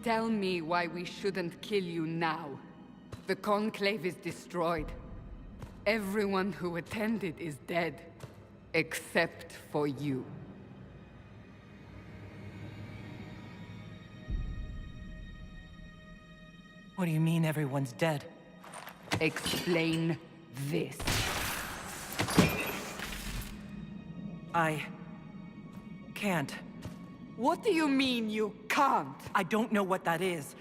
Tell me why we shouldn't kill you now. The Conclave is destroyed. Everyone who attended is dead. Except for you. What do you mean everyone's dead? Explain this. I... can't. What do you mean you can't? I don't know what that is,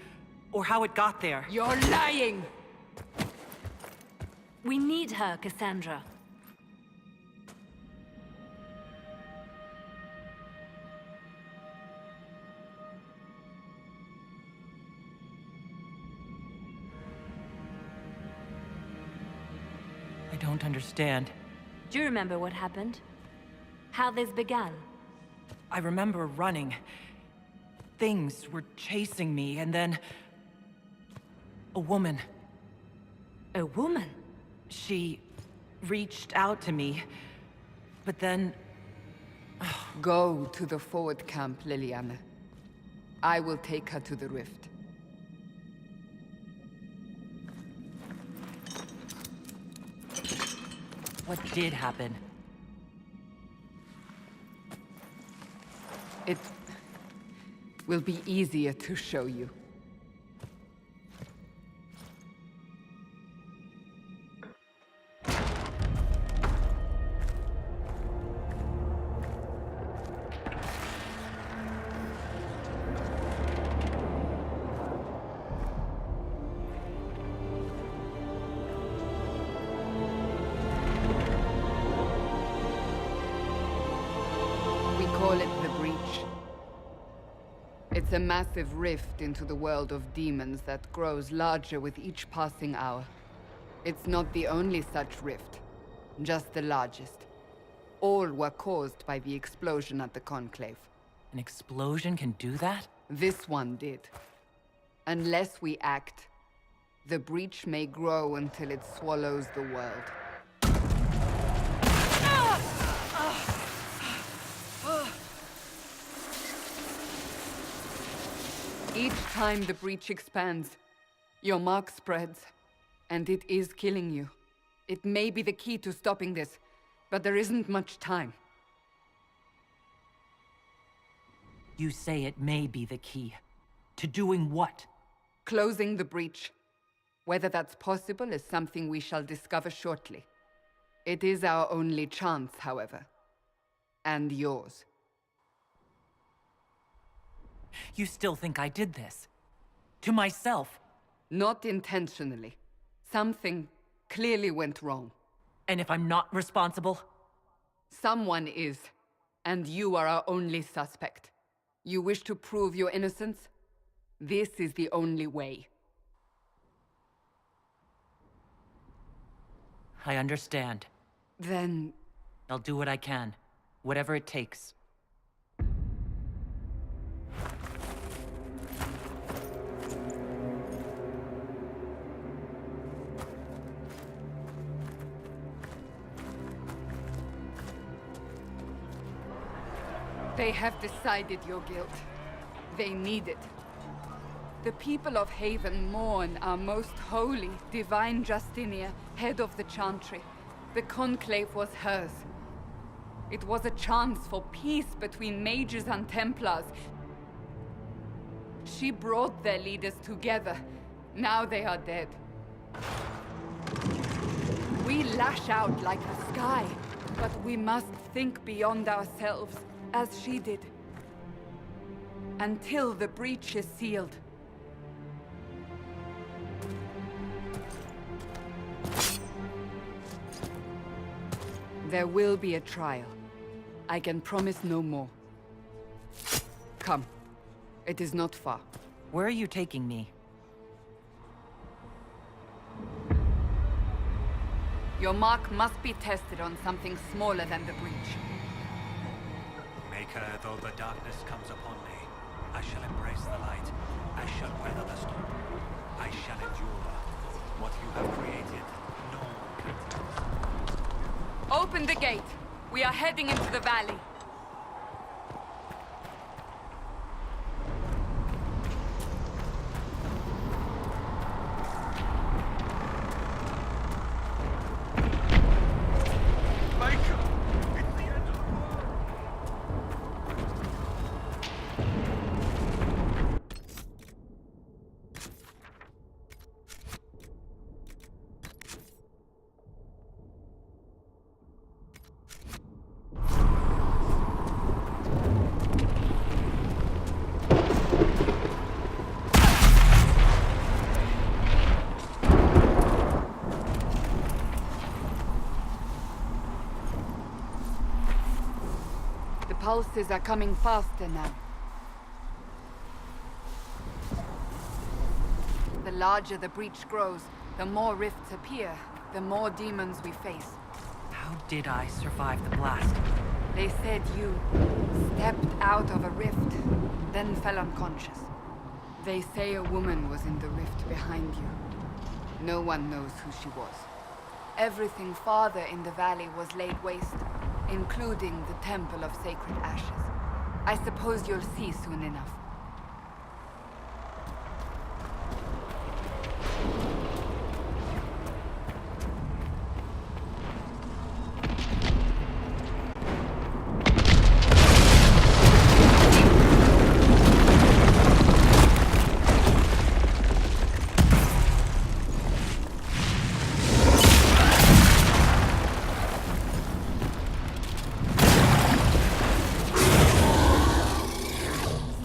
or how it got there. You're lying! We need her, Cassandra. I don't understand. Do you remember what happened? How this began? I remember running. Things were chasing me, and then... a woman. A woman? She reached out to me, but then... Go to the forward camp, Liliana. I will take her to the rift. What did happen? It will be easier to show you. We call it the Breach. It's a massive rift into the world of demons that grows larger with each passing hour. It's not the only such rift, just the largest. All were caused by the explosion at the Conclave. An explosion can do that? This one did. Unless we act, the breach may grow until it swallows the world. Each time the breach expands, your mark spreads, and it is killing you. It may be the key to stopping this, but there isn't much time. You say it may be the key. To doing what? Closing the breach. Whether that's possible is something we shall discover shortly. It is our only chance, however. And yours. You still think I did this? To myself? Not intentionally. Something clearly went wrong. And if I'm not responsible? Someone is, and you are our only suspect. You wish to prove your innocence? This is the only way. I understand. Then... I'll do what I can. Whatever it takes. They have decided your guilt. They need it. The people of Haven mourn our most holy, divine Justinia, head of the Chantry. The Conclave was hers. It was a chance for peace between mages and Templars. She brought their leaders together. Now they are dead. We lash out like the sky, but we must think beyond ourselves, as she did. Until the breach is sealed. There will be a trial. I can promise no more. Come. It is not far. Where are you taking me? Your mark must be tested on something smaller than the breach. Make her, though the darkness comes upon me. I shall embrace the light. I shall weather the storm. I shall endure. What you have created, no one can touch. Open the gate. We are heading into the valley. pulses are coming faster now. The larger the breach grows, the more rifts appear, the more demons we face. How did I survive the blast? They said you stepped out of a rift, then fell unconscious. They say a woman was in the rift behind you. No one knows who she was. Everything farther in the valley was laid waste, including the Temple of Sacred Ashes. I suppose you'll see soon enough.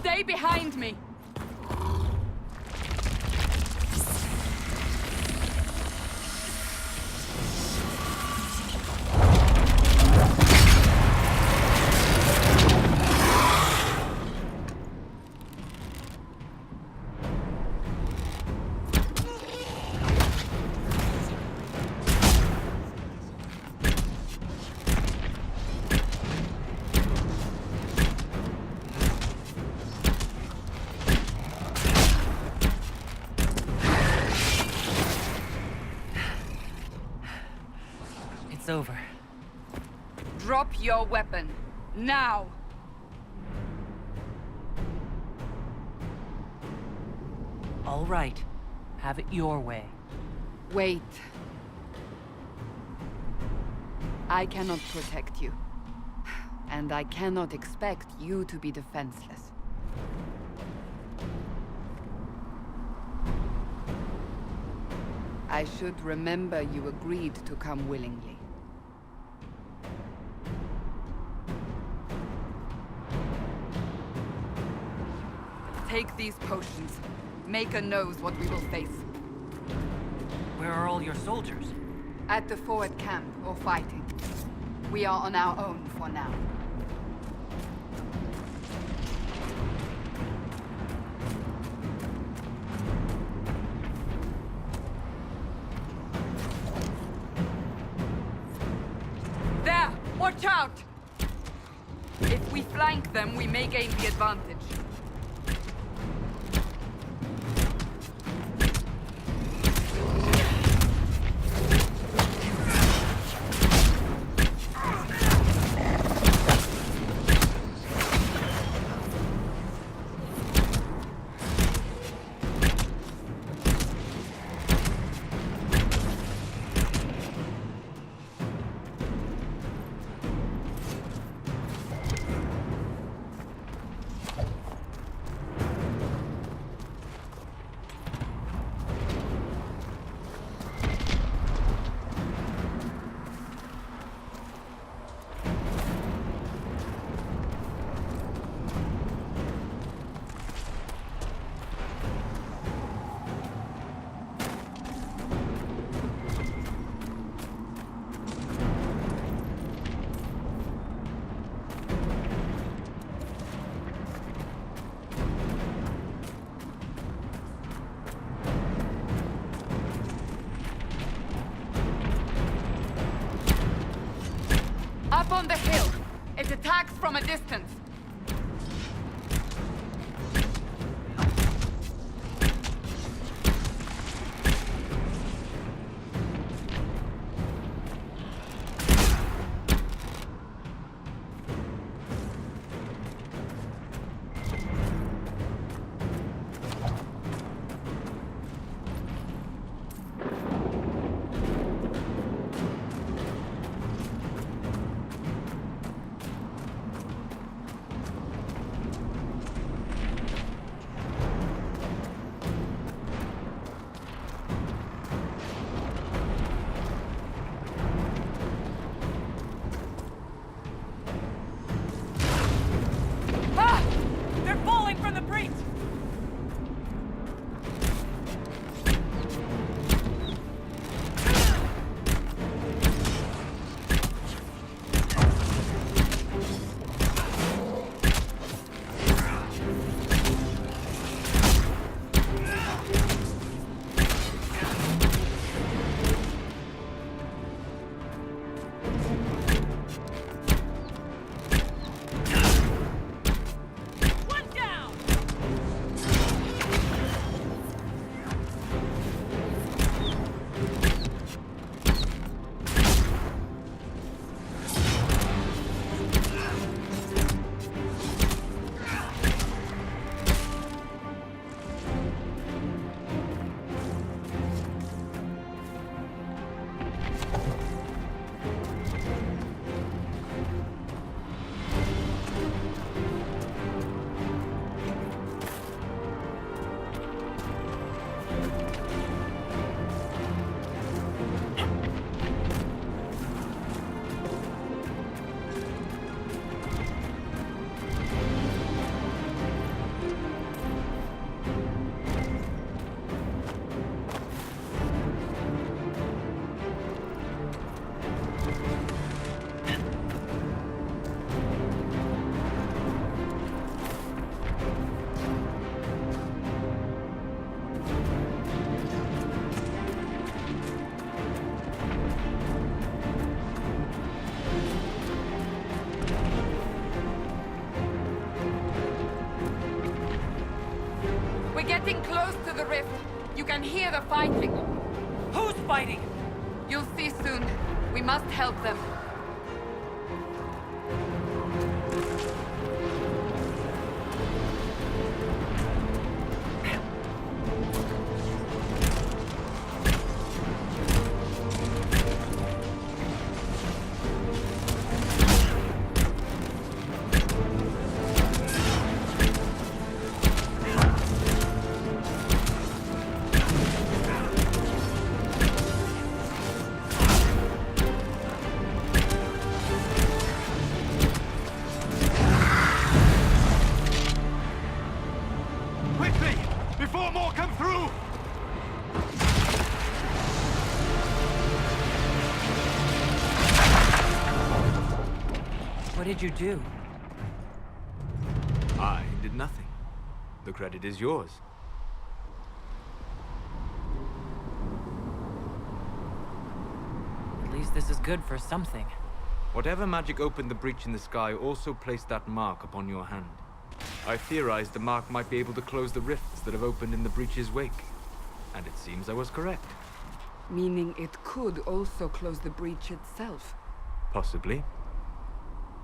Stay behind me! It's over. Drop your weapon. Now! All right. Have it your way. Wait. I cannot protect you. And I cannot expect you to be defenseless. I should remember you agreed to come willingly. Take these potions. Maker knows what we will face. Where are all your soldiers? At the forward camp, or fighting. We are on our own for now. There! Watch out! If we flank them, we may gain the advantage. Up on the hill. It attacks from a distance. getting close to the rift. You can hear the fighting. Who's fighting? You'll see soon. We must help them. Before more come through! What did you do? I did nothing. The credit is yours. At least this is good for something. Whatever magic opened the breach in the sky also placed that mark upon your hand. I theorized the mark might be able to close the rifts that have opened in the breach's wake. And it seems I was correct. Meaning it could also close the breach itself. Possibly.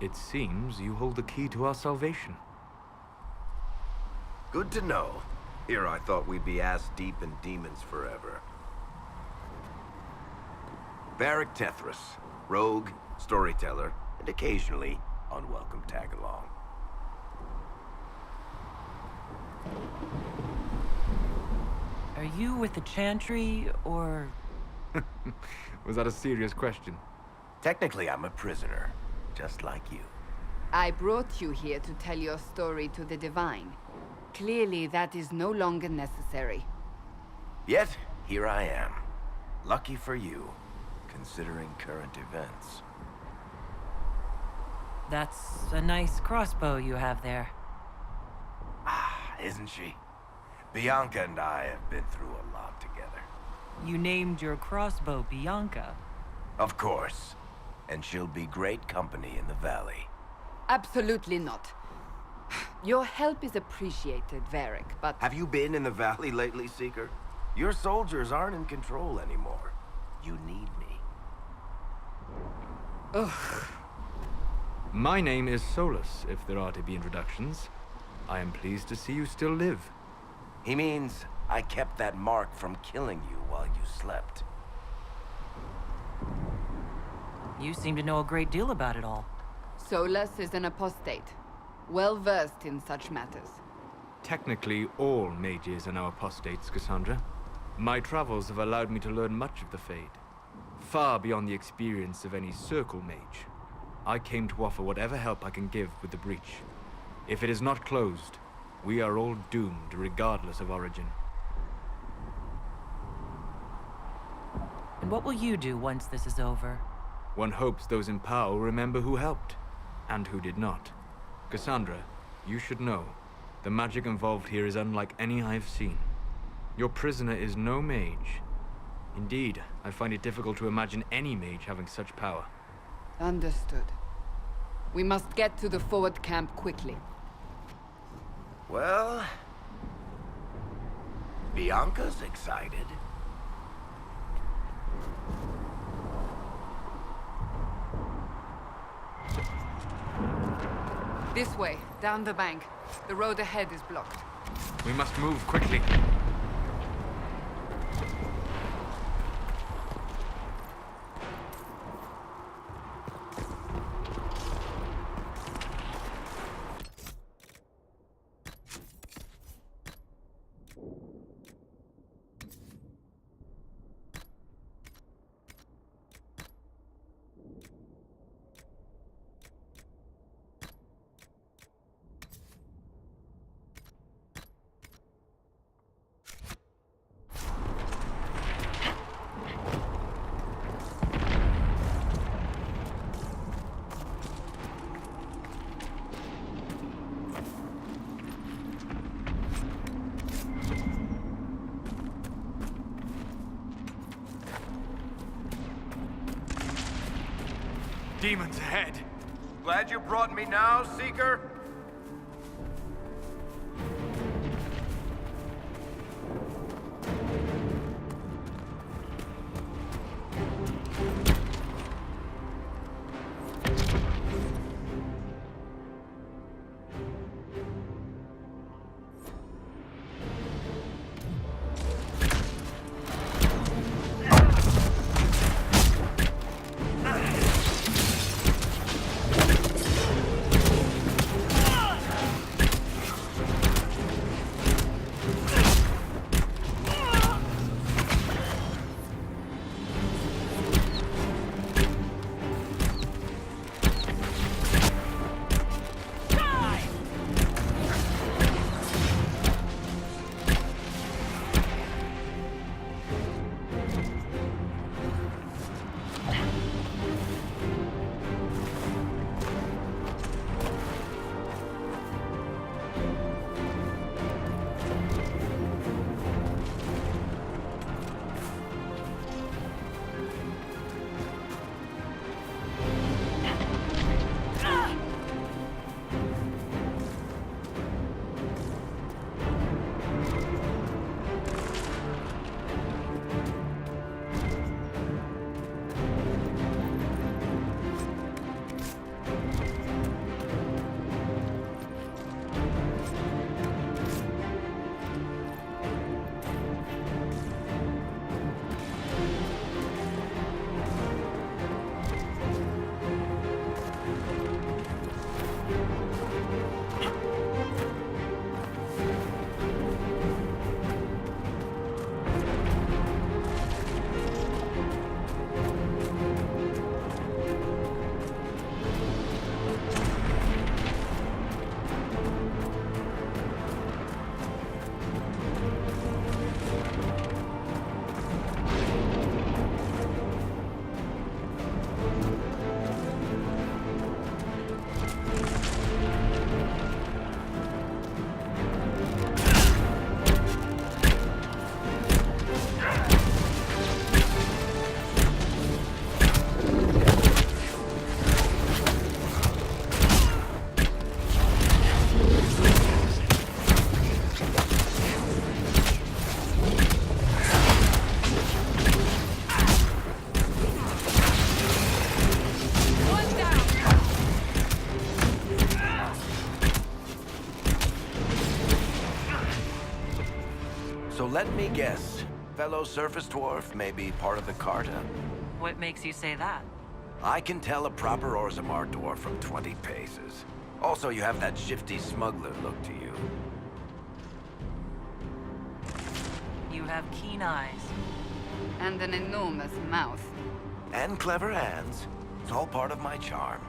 It seems you hold the key to our salvation. Good to know. Here I thought we'd be ass-deep in demons forever. Varric Tethras, rogue, storyteller, and occasionally unwelcome tag-along. Are you with the Chantry, or... Was that a serious question? Technically, I'm a prisoner, just like you. I brought you here to tell your story to the Divine. Clearly, that is no longer necessary. Yet, here I am. Lucky for you, considering current events. That's a nice crossbow you have there. Ah, isn't she? Bianca and I have been through a lot together. You named your crossbow Bianca. Of course. And she'll be great company in the valley. Absolutely not. Your help is appreciated, Varric, but... Have you been in the valley lately, Seeker? Your soldiers aren't in control anymore. You need me. Ugh. My name is Solus, if there are to be introductions. I am pleased to see you still live. He means I kept that mark from killing you while you slept. You seem to know a great deal about it all. Solus is an apostate, well-versed in such matters. Technically, all mages are now apostates, Cassandra. My travels have allowed me to learn much of the Fade. Far beyond the experience of any circle mage. I came to offer whatever help I can give with the breach. If it is not closed, we are all doomed regardless of origin. And what will you do once this is over? One hopes those in power will remember who helped, and who did not. Cassandra, you should know, the magic involved here is unlike any I've seen. Your prisoner is no mage. Indeed, I find it difficult to imagine any mage having such power. Understood. We must get to the forward camp quickly. Well... Bianca's excited. This way, down the bank. The road ahead is blocked. We must move quickly. Demons ahead! Glad you brought me now, Seeker? guess. Fellow surface dwarf, maybe part of the Carta. What makes you say that? I can tell a proper Orzammar dwarf from 20 paces. Also, you have that shifty smuggler look to you. You have keen eyes. And an enormous mouth. And clever hands. It's all part of my charm.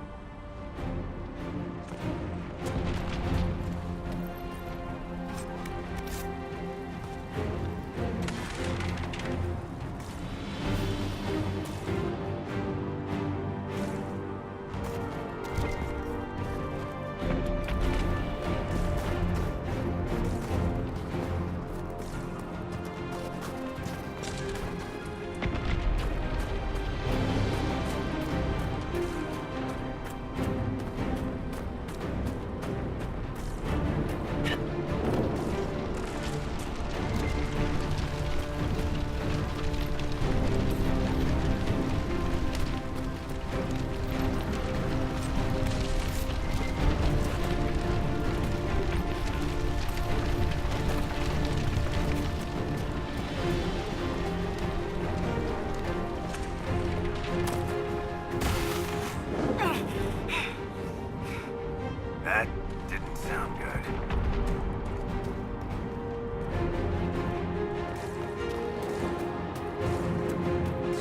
That didn't sound good.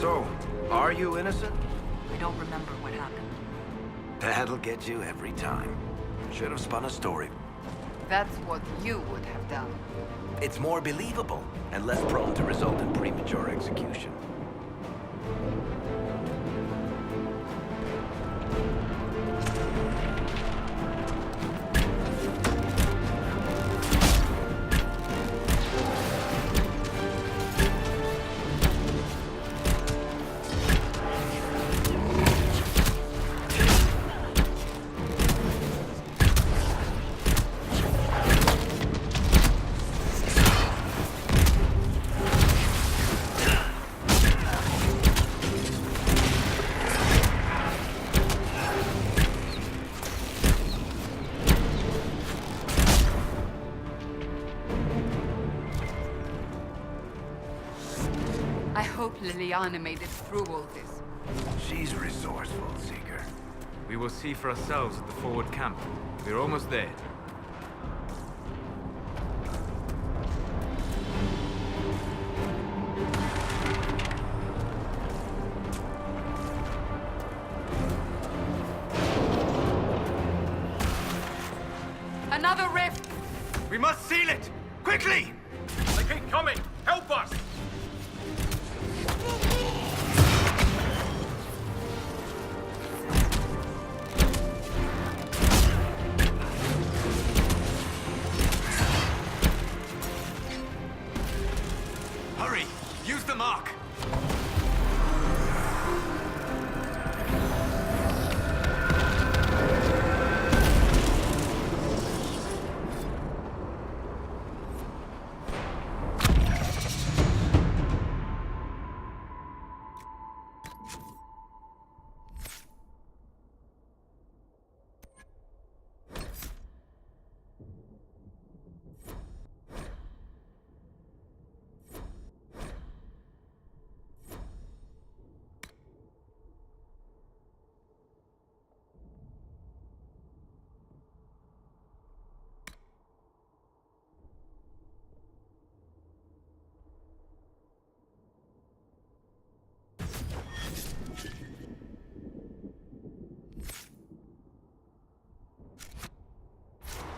So, are you innocent? I don't remember what happened. That'll get you every time. Should have spun a story. That's what you would have done. It's more believable and less prone to result in premature execution. I hope Liliana made it through all this. She's resourceful, Seeker. We will see for ourselves at the forward camp. We're almost there. Another rift! We must seal it! Quickly! They keep coming! Help us! Hurry! Use the mark!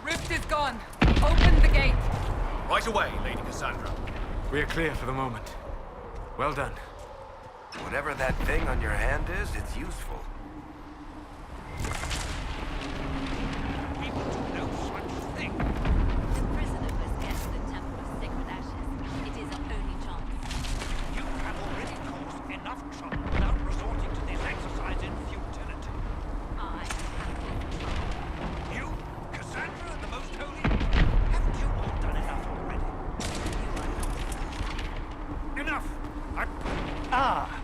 Rift is gone. Open the gate. Right away, Lady Cassandra. We are clear for the moment. Well done. Whatever that thing on your hand is, it's useful. We will do no such thing. The prisoner must get to the Temple of Sacred Ashes. It is our only chance. You have already caused enough trouble without resorting to this exercise in futility. I have caused trouble. You, Cassandra, the Most Holy, haven't you all done enough already? Enough! Ah!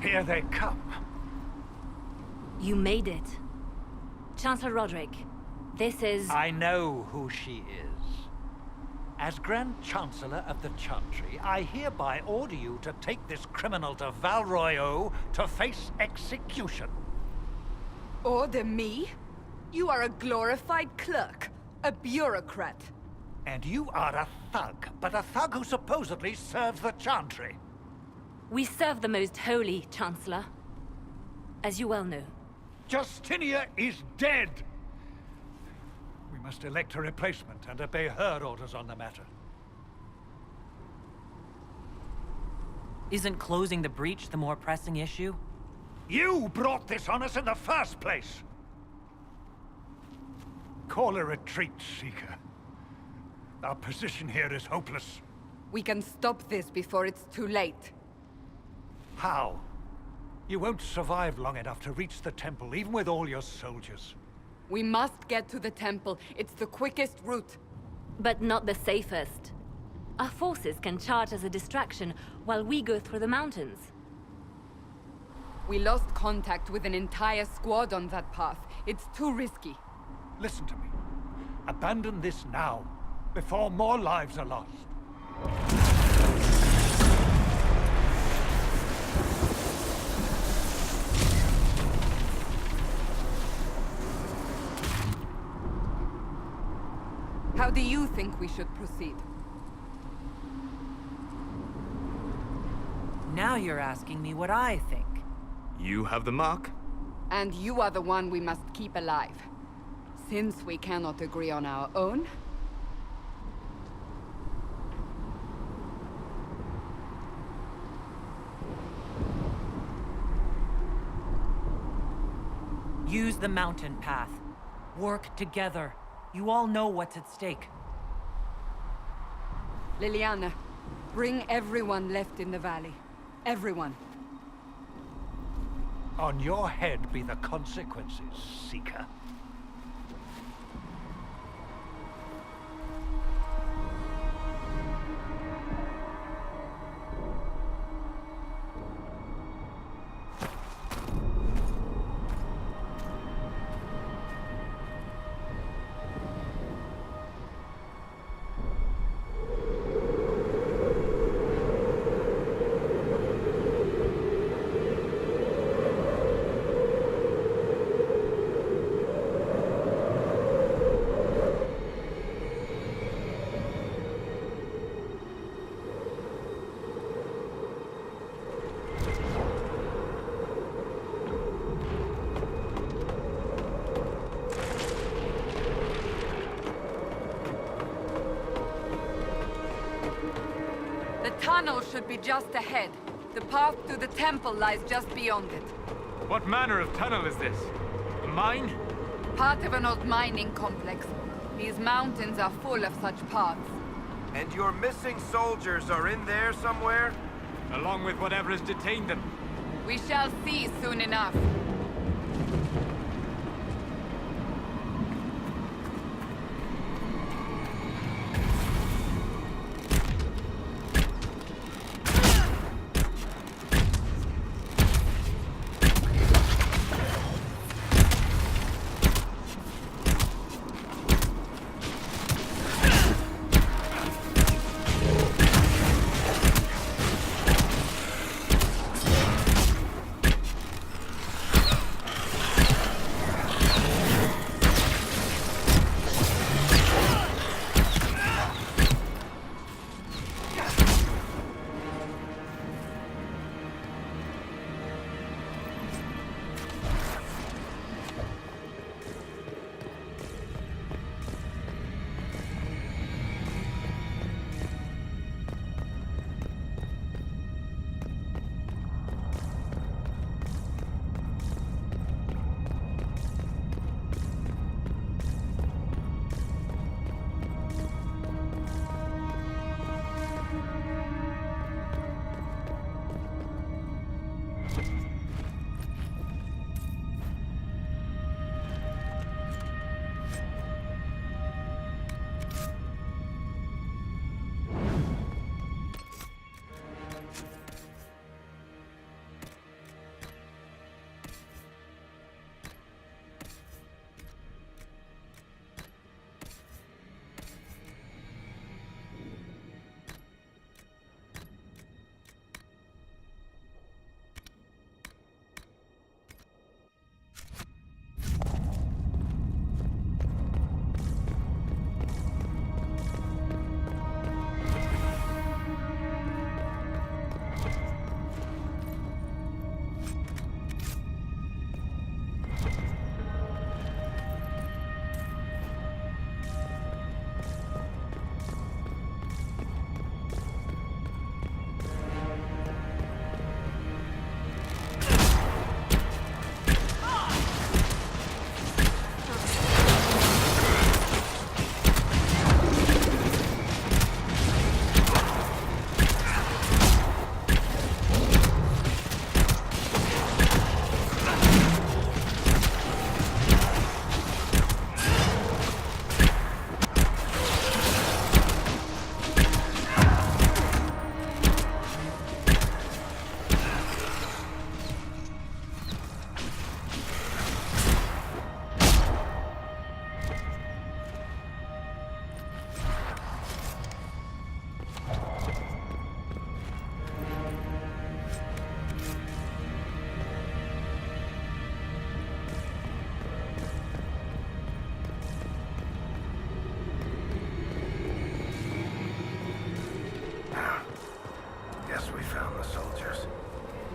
Here they come. You made it. Chancellor Roderick, this is... I know who she is. As Grand Chancellor of the Chantry, I hereby order you to take this criminal to Valroyo to face execution. Order me? You are a glorified clerk, a bureaucrat. And you are a thug, but a thug who supposedly serves the Chantry. We serve the most holy, Chancellor. As you well know. Justinia is dead! We must elect a replacement and obey her orders on the matter. Isn't closing the breach the more pressing issue? You brought this on us in the first place! Call a retreat, Seeker. Our position here is hopeless. We can stop this before it's too late. How? You won't survive long enough to reach the temple, even with all your soldiers. We must get to the temple. It's the quickest route. But not the safest. Our forces can charge as a distraction while we go through the mountains. We lost contact with an entire squad on that path. It's too risky. Listen to me. Abandon this now, before more lives are lost. How do you think we should proceed? Now you're asking me what I think. You have the mark? And you are the one we must keep alive. Since we cannot agree on our own, Use the mountain path. Work together. You all know what's at stake. Liliana, bring everyone left in the valley. Everyone. On your head be the consequences, Seeker. The tunnel should be just ahead. The path to the temple lies just beyond it. What manner of tunnel is this? A mine? Part of an old mining complex. These mountains are full of such paths. And your missing soldiers are in there somewhere? Along with whatever has detained them. We shall see soon enough.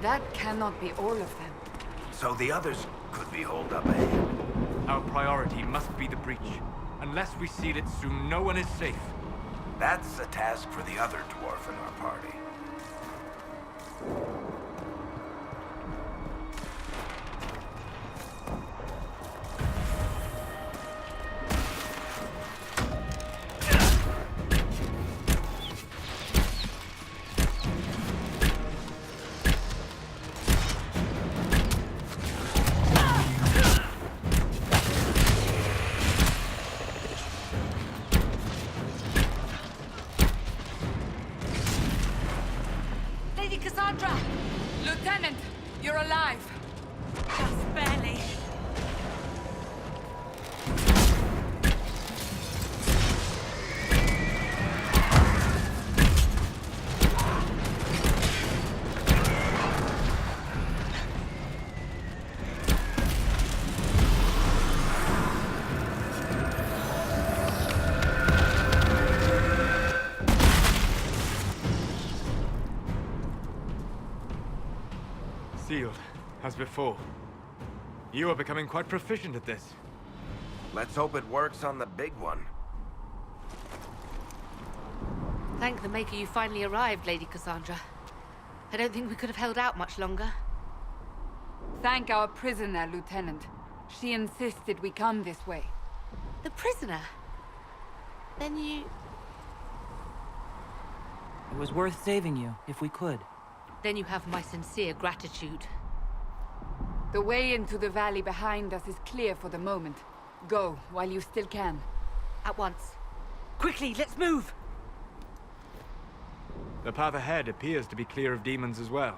That cannot be all of them. So the others could be holed up ahead. Our priority must be the breach. Unless we seal it soon, no one is safe. That's a task for the other dwarf in our party. Lady Cassandra! Lieutenant, you're alive. Just barely. Sealed, as before. You are becoming quite proficient at this. Let's hope it works on the big one. Thank the Maker you finally arrived, Lady Cassandra. I don't think we could have held out much longer. Thank our prisoner, Lieutenant. She insisted we come this way. The prisoner? Then you... It was worth saving you, if we could. Then you have my sincere gratitude. The way into the valley behind us is clear for the moment. Go, while you still can. At once. Quickly, let's move! The path ahead appears to be clear of demons as well.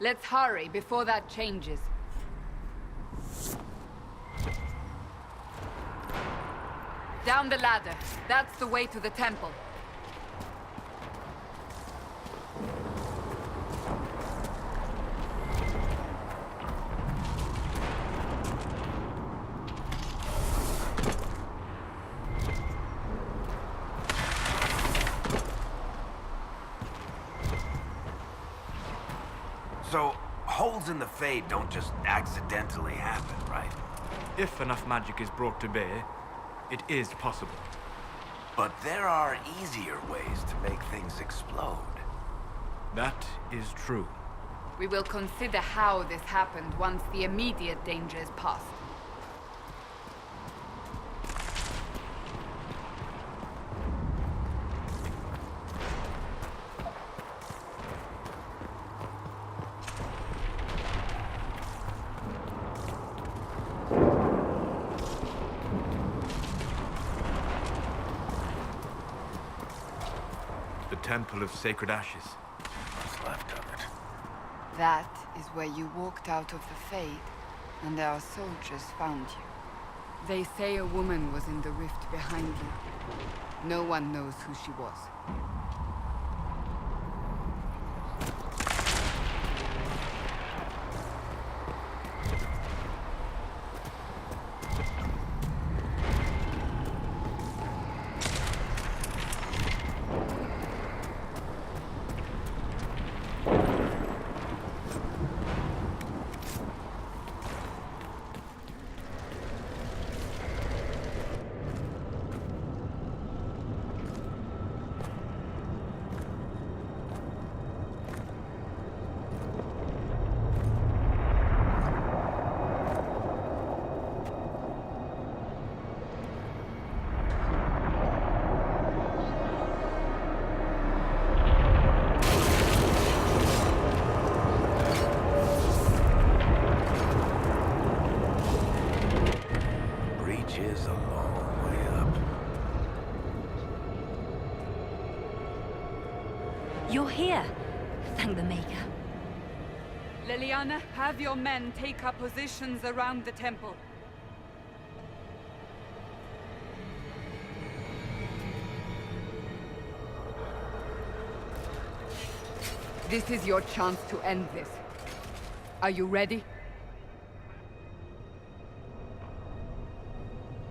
Let's hurry before that changes. Down the ladder. That's the way to the temple. So, holes in the Fade don't just accidentally happen, right? If enough magic is brought to bear, it is possible. But there are easier ways to make things explode. That is true. We will consider how this happened once the immediate danger is past. The Temple of Sacred Ashes. What's left of it? That is where you walked out of the Fade, and our soldiers found you. They say a woman was in the rift behind you. No one knows who she was. Is a long way up. You're here. Thank the Maker. Leliana, have your men take up positions around the temple. This is your chance to end this. Are you ready?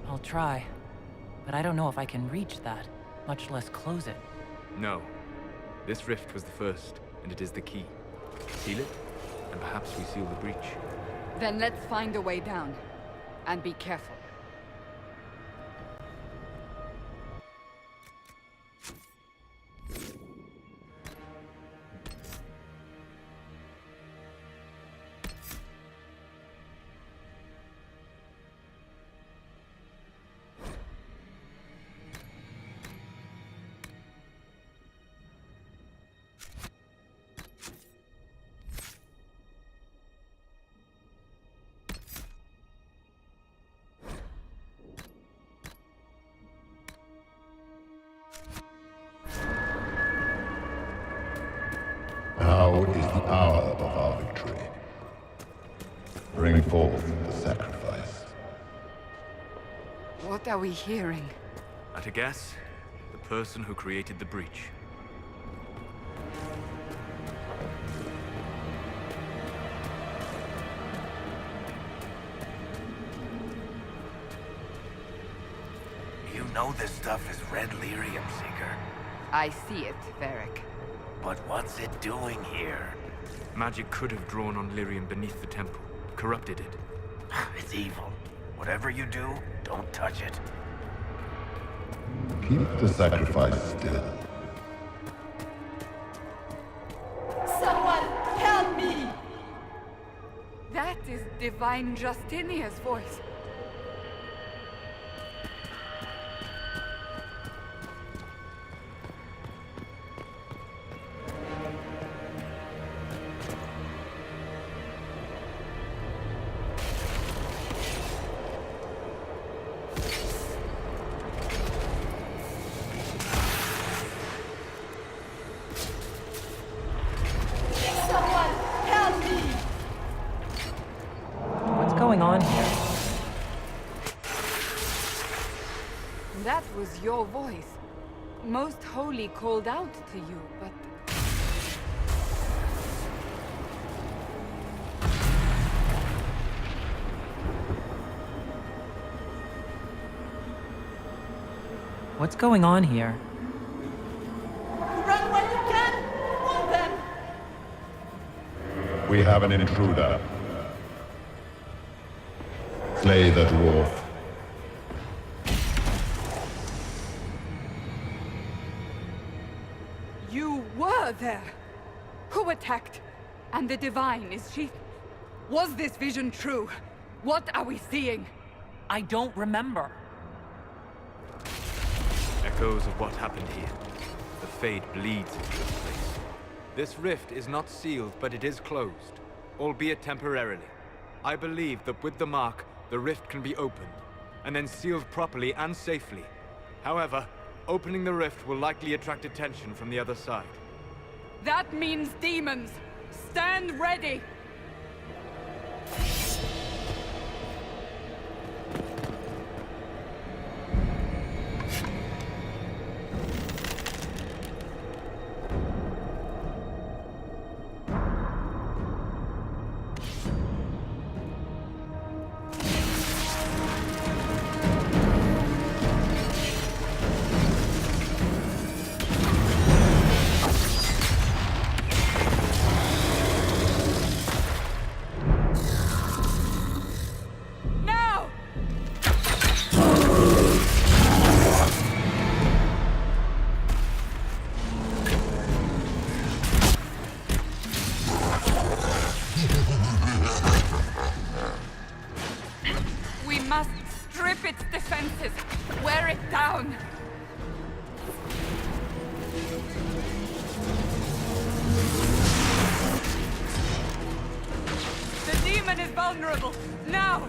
I'll try. But I don't know if I can reach that, much less close it. No. This rift was the first, and it is the key. Seal it, and perhaps we seal the breach. Then let's find a way down. And be careful. Now is the hour of our victory. Bring forth the sacrifice. What are we hearing? At a guess, the person who created the breach. You know this stuff is red lyrium, Seeker. I see it, Varric. But what's it doing here? Magic could have drawn on lyrium beneath the temple, corrupted it. It's evil. Whatever you do, don't touch it. Keep the sacrifice still. Someone help me! That is Divine Justinia's voice. What's going on here? That was your voice. Most Holy called out to you, but... What's going on here? Run when you can! Hold them! We have an intruder. Slay the dwarf. You were there! Who attacked? And the Divine, is she... Was this vision true? What are we seeing? I don't remember. Echoes of what happened here. The Fade bleeds into this place. This rift is not sealed, but it is closed, albeit temporarily. I believe that with the mark, the rift can be opened, and then sealed properly and safely. However, opening the rift will likely attract attention from the other side. That means demons! Stand ready! Strip its defenses! Wear it down! The demon is vulnerable! Now!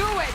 Do it!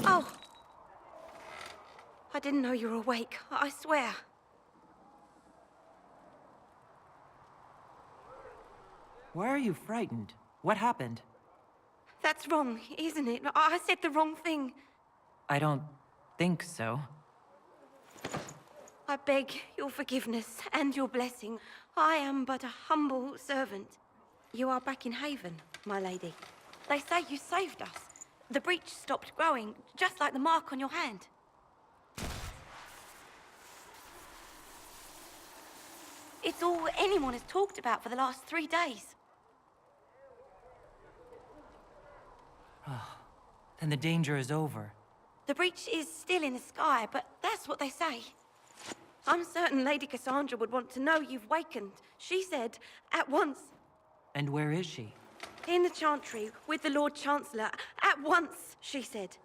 Oh! I didn't know you were awake, I swear. Why are you frightened? What happened? That's wrong, isn't it? I said the wrong thing. I don't think so. I beg your forgiveness and your blessing. I am but a humble servant. You are back in Haven, my lady. They say you saved us. The breach stopped growing, just like the mark on your hand. It's all anyone has talked about for the last 3 days. Then the danger is over. The breach is still in the sky, but that's what they say. I'm certain Lady Cassandra would want to know you've wakened. She said, at once. And where is she? In the Chantry, with the Lord Chancellor. At once, she said.